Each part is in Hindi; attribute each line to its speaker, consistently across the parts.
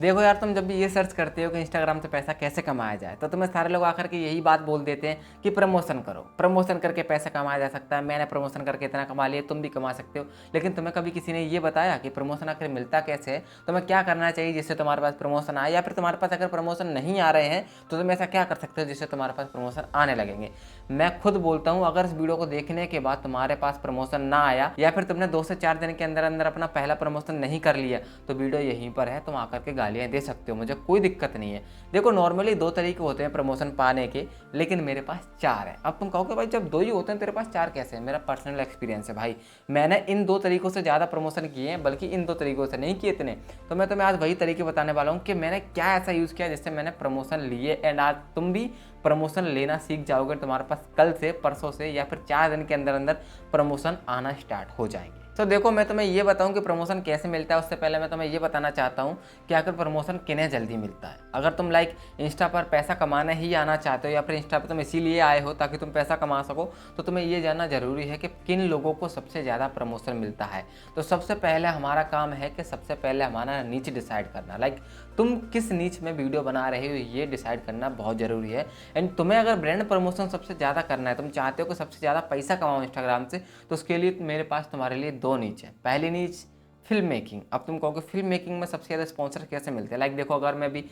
Speaker 1: देखो यार, तुम जब भी ये सर्च करते हो कि इंस्टाग्राम से पैसा कैसे कमाया जाए, तो तुम्हें सारे लोग आकर के यही बात बोल देते हैं कि प्रमोशन करो, प्रमोशन करके पैसा कमाया जा सकता है, मैंने प्रमोशन करके इतना कमा लिया, तुम भी कमा सकते हो। लेकिन तुम्हें कभी किसी ने ये बताया कि प्रमोशन आखिर मिलता कैसे है, तुम्हें क्या करना चाहिए जिससे तुम्हारे पास प्रमोशन आए, या फिर तुम्हारे पास अगर प्रमोशन नहीं आ रहे हैं तो तुम ऐसा क्या कर सकते हो जिससे तुम्हारे पास प्रमोशन आने लगेंगे। मैं खुद बोलता हूँ, अगर इस वीडियो को देखने के बाद तुम्हारे पास प्रमोशन ना आया, या फिर तुमने 2 से 4 दिन के अंदर अंदर अपना पहला प्रमोशन नहीं कर लिया, तो वीडियो यहीं पर है, तुम आकर के गालियाँ दे सकते हो, मुझे कोई दिक्कत नहीं है। देखो, नॉर्मली 2 तरीके होते हैं प्रमोशन पाने के, लेकिन मेरे पास 4 है। अब तुम कहोगे भाई जब 2 ही होते हैं तेरे पास 4 कैसे है? मेरा पर्सनल एक्सपीरियंस है भाई, मैंने इन 2 तरीकों से ज़्यादा प्रमोशन किए हैं, बल्कि इन 2 तरीकों से नहीं किए इतने। तो मैं तुम्हें आज वही तरीके बताने वाला हूँ कि मैंने क्या ऐसा यूज़ किया जिससे मैंने प्रमोशन लिए, एंड आज तुम भी प्रमोशन लेना सीख जाओगे। तुम्हारे पास कल से, परसों से, या फिर 4 दिन के अंदर अंदर प्रमोशन आना स्टार्ट हो जाएंगे। तो देखो, मैं तुम्हें ये बताऊं कि प्रमोशन कैसे मिलता है, उससे पहले मैं तुम्हें ये बताना चाहता हूं कि आखिर प्रमोशन किन्हें जल्दी मिलता है। अगर तुम इंस्टा पर पैसा कमाने ही आना चाहते हो, या फिर इंस्टा पर तुम इसीलिए आए हो ताकि तुम पैसा कमा सको, तो तुम्हें ये जानना जरूरी है कि किन लोगों को सबसे ज़्यादा प्रमोशन मिलता है। तो सबसे पहले हमारा काम है कि सबसे पहले हमारा नीच डिसाइड करना। तुम किस नीच में वीडियो बना रहे हो ये डिसाइड करना बहुत ज़रूरी है। एंड तुम्हें अगर ब्रांड प्रमोशन सबसे ज़्यादा करना है, तुम चाहते हो कि सबसे ज़्यादा पैसा कमाओ इंस्टाग्राम से, तो उसके लिए मेरे पास तुम्हारे लिए 2 नीच है। पहली नीच, फिल्म मेकिंग। अब तुम कहोगे फिल्म मेकिंग में सबसे ज़्यादा स्पॉन्सर कैसे मिलते हैं? देखो, अगर मैं भी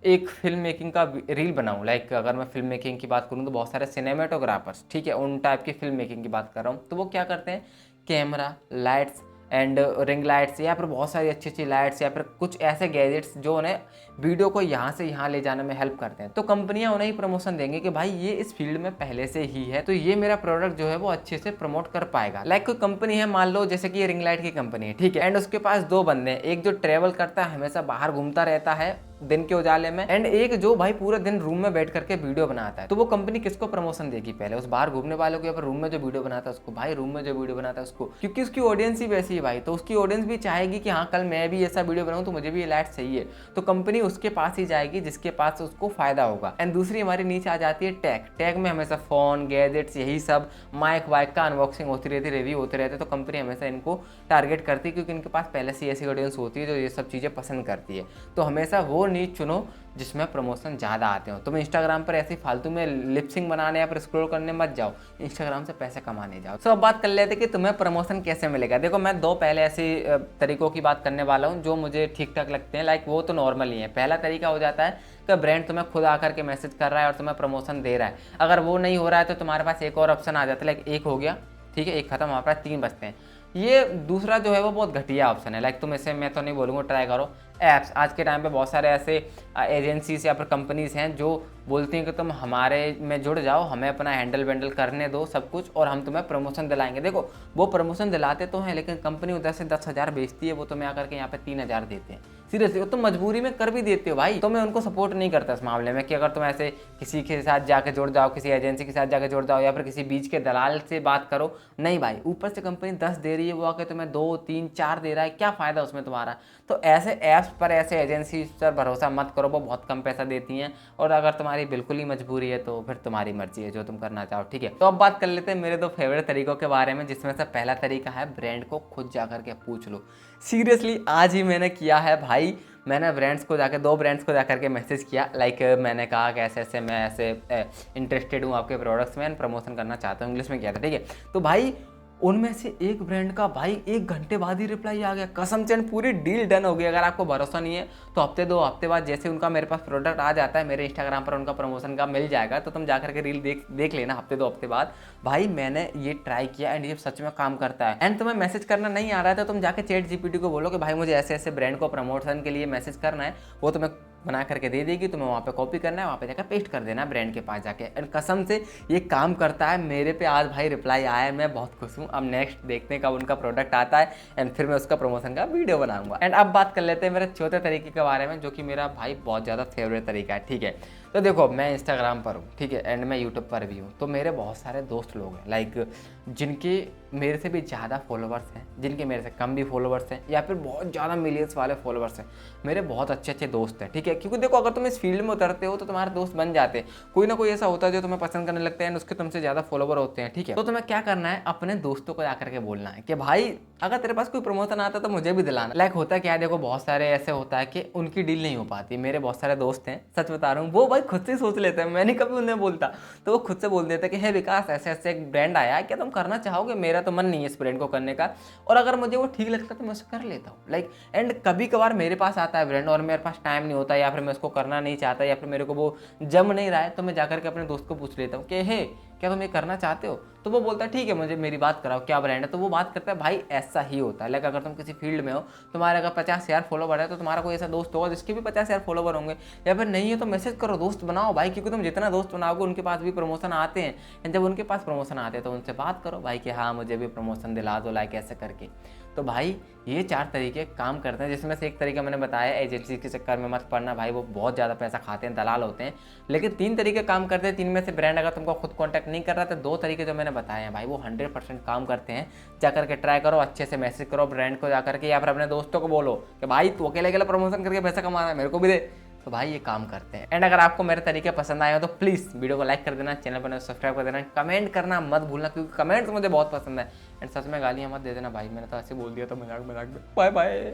Speaker 1: एक फिल्म मेकिंग का रील बनाऊँ, अगर मैं फिल्म मेकिंग की बात करूँ तो बहुत सारे सिनेमेटोग्राफर्स, ठीक है, उन टाइप की फिल्म मेकिंग की बात कर रहा हूँ, तो वो क्या करते हैं, camera, lights and ring lights, या फिर बहुत सारी अच्छी अच्छी लाइट्स, या फिर कुछ ऐसे गैजेट्स जो उन्हें वीडियो को यहाँ से यहाँ ले जाने में हेल्प करते हैं। तो कंपनियां उन्हें ही प्रमोशन देंगे कि भाई ये इस फील्ड में पहले से ही है, तो ये मेरा प्रोडक्ट जो है वो अच्छे से प्रमोट कर पाएगा। कोई कंपनी है, मान लो जैसे कि ये रिंग लाइट की कंपनी है, ठीक है, एंड उसके पास 2 बंदे हैं, एक जो ट्रेवल करता है, हमेशा बाहर घूमता रहता है दिन के उजाले में, एंड एक जो भाई पूरा दिन रूम में बैठ करके वीडियो बनाता है। तो वो कंपनी किसको प्रमोशन देगी? पहले उस बाहर घूमने वालों को, या फिर रूम में जो वीडियो बनाता है उसको? भाई रूम में जो वीडियो बनाता है उसको, क्योंकि उसकी ऑडियंस ही वैसी है भाई। तो उसकी ऑडियंस भी चाहेगी कि हाँ, कल मैं भी ऐसा वीडियो बनाऊं तो मुझे भी ये लाइट चाहिए, तो कंपनी उसके पास ही जाएगी जिसके पास उसको फायदा होगा। एंड दूसरी हमारी नीचे आ जाती है टैग। टैग में हमेशा फोन, गैजेट्स, यही सब, माइक वाइक का अनबॉक्सिंग होती रहती है, रिव्यू होते रहते हैं। तो कंपनी हमेशा इनको टारगेट करती है, क्योंकि इनके पास पहले से ऐसी ऑडियंस होती है जो ये सब चीज़ें पसंद करती है। तो हमेशा वो नीच चुनो जिसमें प्रमोशन ज़्यादा आते हो। तुम इंस्टाग्राम पर ऐसी फालतू में लिपसिंग बनाने या फिर स्क्रॉल करने मत जाओ, इंस्टाग्राम से पैसे कमाने जाओ। अब बात कर लेते कि तुम्हें प्रमोशन कैसे मिलेगा। देखो, मैं 2 पहले ऐसे तरीकों की बात करने वाला हूँ जो मुझे ठीक ठाक लगते हैं। वो तो नॉर्मल ही है। पहला तरीका हो जाता है कि ब्रांड तुम्हें खुद आकर के मैसेज कर रहा है और तुम्हें प्रमोशन दे रहा है। अगर वो नहीं हो रहा है तो तुम्हारे पास एक और ऑप्शन आ जाता है। एक हो गया, ठीक है, एक खत्म, हमारे पास 3 बचते हैं। ये दूसरा जो है वो बहुत घटिया ऑप्शन है। तुम इसे, मैं तो नहीं बोलूँगा ट्राई करो। ऐप्स, आज के टाइम पे बहुत सारे ऐसे एजेंसीज या फिर कंपनीज हैं जो बोलती हैं कि तुम हमारे में जुड़ जाओ, हमें अपना हैंडल वेंडल करने दो सब कुछ, और हम तुम्हें प्रमोशन दिलाएंगे। देखो, वो प्रमोशन दिलाते तो हैं, लेकिन कंपनी उधर से 10,000 बेचती है, वो तुम्हें आकर के यहाँ पे 3,000 देते हैं। सीरियसली, तुम मजबूरी में कर भी देते हो भाई। तो मैं उनको सपोर्ट नहीं करता इस मामले में कि अगर तुम ऐसे किसी के साथ जाके जुड़ जाओ, किसी एजेंसी के साथ जाके जुड़ जाओ, या फिर किसी बीच के दलाल से बात करो। नहीं भाई, ऊपर से कंपनी 10 दे रही है, वो आके तुम्हें 2, 3, 4 दे रहा है, क्या फ़ायदा उसमें तुम्हारा? तो ऐसे ऐप्स पर, ऐसे एजेंसी पर भरोसा मत करो, वो बहुत कम पैसा देती हैं। और अगर तुम्हारी बिल्कुल ही मजबूरी है तो फिर तुम्हारी मर्जी है, जो तुम करना चाहो, ठीक है। तो अब बात कर लेते हैं मेरे 2 फेवरेट तरीकों के बारे में, जिसमें से पहला तरीका है ब्रांड को खुद जाकर के पूछ लो। सीरियसली, आज ही मैंने किया है भाई। मैंने ब्रांड्स को जाकर 2 ब्रांड्स को जाकर के मैसेज किया। मैंने कहा कि ऐसे ऐसे मैं ऐसे इंटरेस्टेड हूँ आपके प्रोडक्ट्स में, प्रमोशन करना चाहता हूँ, इंग्लिश में किया था, ठीक है। तो भाई उनमें से एक ब्रांड का भाई 1 घंटे बाद ही रिप्लाई आ गया, कसम से, पूरी डील डन हो गई। अगर आपको भरोसा नहीं है तो हफ्ते 2 हफ्ते बाद जैसे उनका मेरे पास प्रोडक्ट आ जाता है, मेरे इंस्टाग्राम पर उनका प्रमोशन का मिल जाएगा, तो तुम जाकर के रील देख लेना हफ्ते 2 हफ्ते बाद। भाई मैंने ये ट्राई किया एंड ये सच में काम करता है। एंड तुम्हें मैसेज करना नहीं आ रहा है तो तुम जाकर चैट जीपीटी को बोलो कि भाई मुझे ऐसे ऐसे ब्रांड को प्रमोशन के लिए मैसेज करना है, वो तुम्हें बना करके दे देगी। तुम्हें वहाँ पे कॉपी करना है, वहाँ पे जाकर पेस्ट कर देना ब्रांड के पास जाके। एंड कसम से ये काम करता है। मेरे पे आज भाई रिप्लाई आया है, मैं बहुत खुश हूँ। अब नेक्स्ट देखते हैं कब उनका प्रोडक्ट आता है, एंड फिर मैं उसका प्रमोशन का वीडियो बनाऊंगा। एंड अब बात कर लेते हैं मेरे चौथे तरीके के बारे में, जो कि मेरा भाई बहुत ज़्यादा फेवरेट तरीका है, ठीक है। तो देखो, मैं इंस्टाग्राम पर हूँ, ठीक है, एंड मैं यूट्यूब पर भी हूँ। तो मेरे बहुत सारे दोस्त लोग हैं जिनके मेरे से भी ज़्यादा फॉलोवर्स हैं, जिनके मेरे से कम भी फॉलोवर्स हैं, या फिर बहुत ज़्यादा मिलियंस वाले फॉलोवर्स हैं। मेरे बहुत अच्छे अच्छे दोस्त हैं, ठीक है। क्योंकि देखो, अगर तुम इस फील्ड में उतरते हो तो तुम्हारे दोस्त बन जाते हैं। कोई ना कोई ऐसा होता है जो तुम्हें पसंद करने लगता है एंड उसके तुमसे ज़्यादा फॉलोवर होते हैं, ठीक है। तो तुम्हें क्या करना है, अपने दोस्तों को जाकर के बोलना है कि भाई अगर तेरे पास कोई प्रमोशन आता है तो मुझे भी दिलाना। लाइक होता क्या है, देखो बहुत सारे ऐसे होता है कि उनकी डील नहीं हो पाती। मेरे बहुत सारे दोस्त हैं, सच बता रहा हूँ, वो भाई खुद से सोच लेते हैं, मैं नहीं कभी उन्हें बोलता, तो वो खुद से बोल देते हैं कि हे विकास, ऐसे ऐसे एक ब्रांड आया है, क्या तुम करना चाहोगे? मेरा तो मन नहीं है इस ब्रांड को करने का, और अगर मुझे वो ठीक लगता है तो मैं उसे कर लेता हूँ। लाइक एंड कभी कभार मेरे पास आता है ब्रांड और मेरे पास टाइम नहीं होता, या फिर मैं उसको करना नहीं चाहता, या फिर मेरे को वो जम नहीं रहा है, तो मैं जाकर के अपने दोस्त को पूछ लेता हूँ कि हे क्या तुम ये करना चाहते हो? तो वो बोलता है ठीक है, मुझे मेरी बात कराओ, क्या ब्रांड है? तो वो बात करता है। भाई ऐसा ही होता है। लाइक अगर तुम किसी फील्ड में हो, तुम्हारे अगर 50,000 फॉलोवर है, तो तुम्हारा कोई ऐसा दोस्त होगा जिसके भी 50,000 फॉलोवर होंगे, या फिर नहीं है तो मैसेज करो, दोस्त बनाओ भाई, क्योंकि तुम जितना दोस्त बनाओगे उनके पास भी प्रमोशन आते हैं, एंड जब उनके पास प्रमोशन आते हैं तो उनसे बात करो भाई कि हाँ मुझे भी प्रमोशन दिला दो, लाइक ऐसे करके। तो भाई ये 4 तरीके काम करते हैं, जिसमें से एक तरीका मैंने बताया, एजेंसी के चक्कर में मत पड़ना भाई, वो बहुत ज़्यादा पैसा खाते हैं, दलाल होते हैं। लेकिन 3 तरीके काम करते हैं, 3 में से ब्रांड अगर तुमको खुद कॉन्टैक्ट नहीं कर रहा, तो 2 तरीके जो मैंने बताए हैं भाई वो 100% काम करते हैं। जाकर के ट्राई करो, अच्छे से मैसेज करो ब्रांड को जाकर के, या फिर अपने दोस्तों को बोलो कि भाई तू अकेले अकेले प्रमोशन करके पैसा कमाना है, मेरे को भी दे। तो भाई ये काम करते हैं। एंड अगर आपको मेरे तरीके पसंद आए हो तो प्लीज़ वीडियो को लाइक कर देना, चैनल पर सब्सक्राइब कर देना, कमेंट करना मत भूलना, क्योंकि कमेंट्स मुझे बहुत पसंद है। एंड सच में गालियाँ मत दे देना भाई, मैंने तो ऐसे बोल दिया तो मजाक मजाक में। Bye bye.